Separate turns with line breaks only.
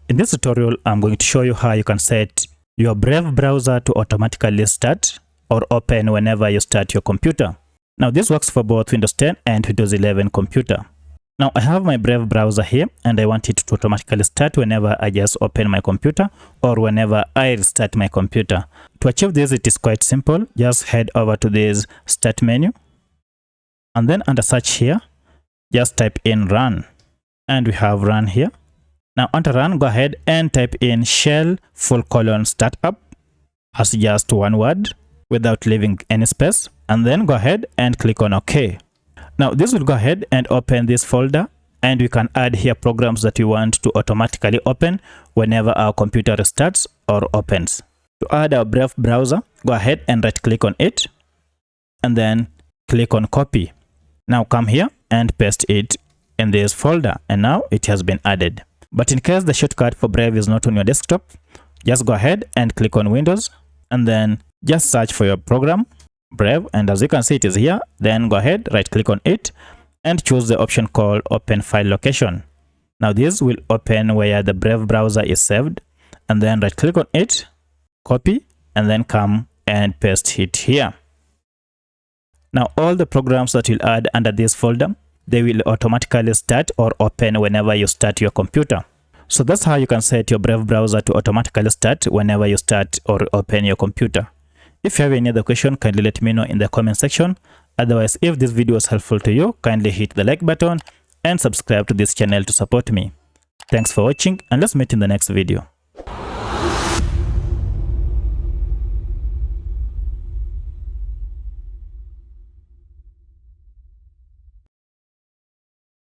In this tutorial, I'm going to show you how you can set your Brave browser to automatically start or open whenever you start your computer. Now this works for both Windows 10 and Windows 11 computer. Now I have my Brave browser here and I want it to automatically start whenever I just open my computer or whenever I restart my computer. To achieve this, it is quite simple. Just head over to this start menu and then under search here, just type in run, and we have run here. Now under run, go ahead and type in shell startup as just one word without leaving any space, and then go ahead and click on OK. Now this will go ahead and open this folder, and we can add here programs that we want to automatically open whenever our computer restarts or opens. To add our Brave browser, go ahead and right click on it and then click on copy. Now come here and paste it in this folder, and now it has been added. But in case the shortcut for Brave is not on your desktop, just go ahead and click on Windows and then just search for your program Brave, and as you can see it is here. Then go ahead, right click on it and choose the option called open file location. Now this will open where the Brave browser is saved, and then right click on it, copy, and then come and paste it here. Now all the programs that you'll add under this folder, they will automatically start or open whenever you start your computer. So that's how you can set your Brave browser to automatically start whenever you start or open your computer. If you have any other question, kindly let me know in the comment section. Otherwise, if this video was helpful to you, kindly hit the like button and subscribe to this channel to support me. Thanks for watching, and let's meet in the next video.